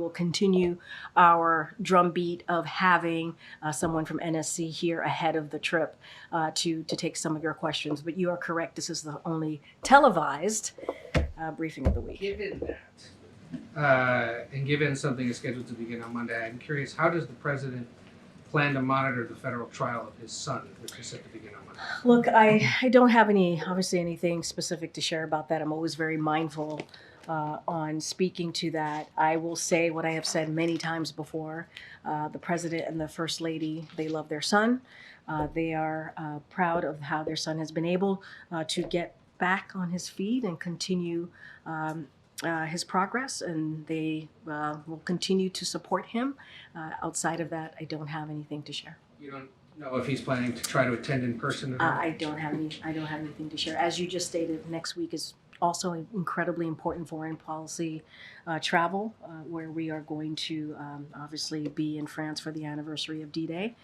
will continue our drumbeat of having someone from NSC here ahead of the trip to take some of your questions. But you are correct, this is the only televised briefing of the week. Given that, and given something is scheduled to begin on Monday, I'm curious, how does the president plan to monitor the federal trial of his son, which is set to begin on Monday? Look, I don't have obviously anything specific to share about that. I'm always very mindful on speaking to that. I will say what I have said many times before. The president and the first lady, they love their son. They are proud of how their son has been able to get back on his feet and continue his progress, and they will continue to support him. Outside of that, I don't have anything to share. You don't know if he's planning to try to attend in person at all? I don't have anything to share. As you just stated, next week is also incredibly important foreign policy travel, where we are going to obviously be in France for the anniversary of D-Day.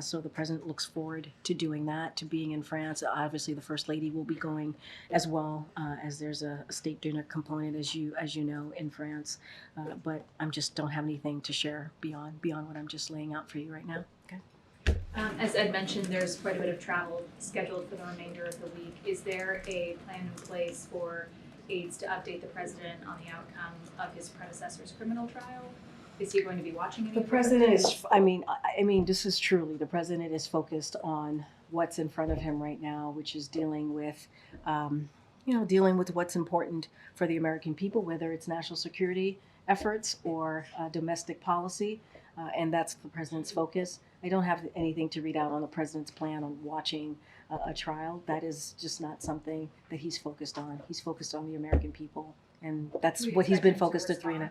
So the president looks forward to doing that, to being in France. Obviously, the First Lady will be going as well, as there's a state dinner component, as you know, in France. But I just don't have anything to share beyond what I'm just laying out for you right now. Okay. As Ed mentioned, there's quite a bit of travel scheduled for the remainder of the week. Is there a plan in place for aides to update the president on the outcome of his predecessor's criminal trial? Is he going to be watching any? The president is, I mean, this is truly, the president is focused on what's in front of him right now, which is dealing with what's important for the American people, whether it's national security efforts or domestic policy. And that's the president's focus. I don't have anything to read out on the president's plan on watching a trial. That is just not something that he's focused on. He's focused on the American people, and that's what he's been focused on.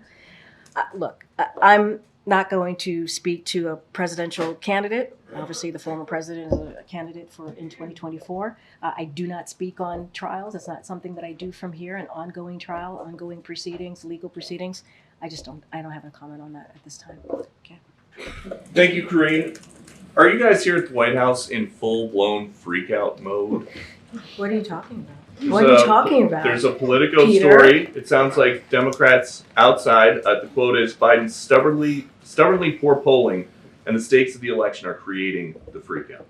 Look, I'm not going to speak to a presidential candidate. Obviously, the former president is a candidate in 2024. I do not speak on trials. It's not something that I do from here. An ongoing trial, ongoing proceedings, legal proceedings. I don't have a comment on that at this time. Okay. Thank you, Karine. Are you guys here at the White House in full-blown freak-out mode? What are you talking about? What are you talking about? There's a Politico Peter? story. It sounds like Democrats outside, the quote is, Biden stubbornly poor polling, and the stakes of the election are creating the freak-out.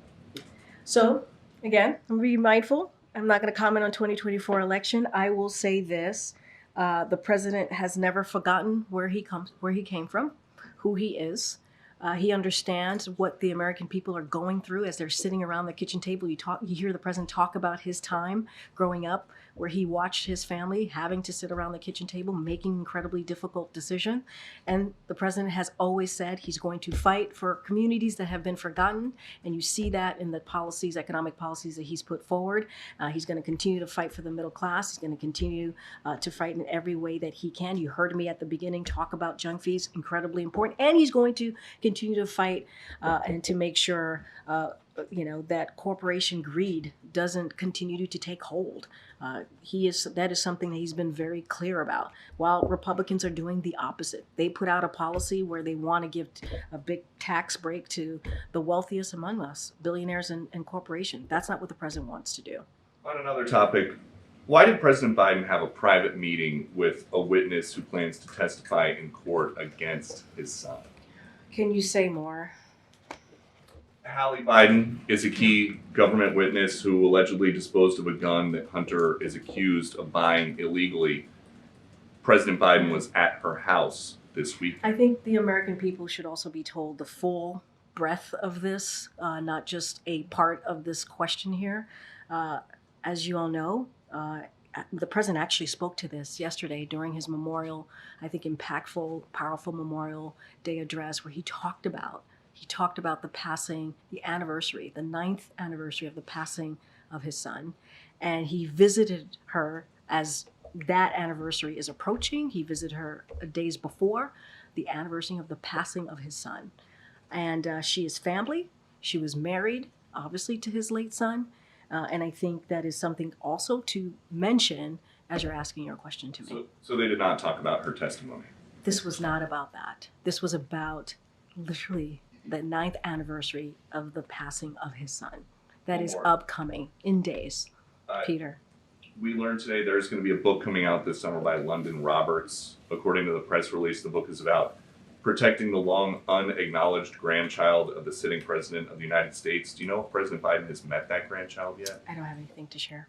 So, again, I'm going to be mindful. I'm not going to comment on 2024 election. I will say this. The president has never forgotten where he came from, who he is. He understands what the American people are going through as they're sitting around the kitchen table. You hear the president talk about his time growing up, where he watched his family having to sit around the kitchen table, making incredibly difficult decisions. And the president has always said he's going to fight for communities that have been forgotten. And you see that in the policies, economic policies that he's put forward. He's going to continue to fight for the middle class. He's going to continue to fight in every way that he can. You heard me at the beginning talk about junk fees, incredibly important. And he's going to continue to fight and to make sure that corporation greed doesn't continue to take hold. That is something that he's been very clear about. While Republicans are doing the opposite, they put out a policy where they want to give a big tax break to the wealthiest among us, billionaires and corporations. That's not what the president wants to do. On another topic, why did President Biden have a private meeting with a witness who plans to testify in court against his son? Can you say more? Hallie Biden is a key government witness who allegedly disposed of a gun that Hunter is accused of buying illegally. President Biden was at her house this week. I think the American people should also be told the full breadth of this, not just a part of this question here. As you all know, the president actually spoke to this yesterday during his memorial, I think impactful, powerful Memorial Day address, where he talked about the passing, the anniversary, the 9th anniversary of the passing of his son. And he visited her as that anniversary is approaching. He visited her days before the anniversary of the passing of his son. And she is family. She was married, obviously, to his late son. And I think that is something also to mention as you're asking your question to me. So they did not talk about her testimony? This was not about that. This was about literally the 9th anniversary of the passing of his son. That is upcoming in days. Peter. we learned today there's going to be a book coming out this summer by London Roberts. According to the press release, the book is about protecting the long unacknowledged grandchild of the sitting president of the United States. Do you know if President Biden has met that grandchild yet? I don't have anything to share.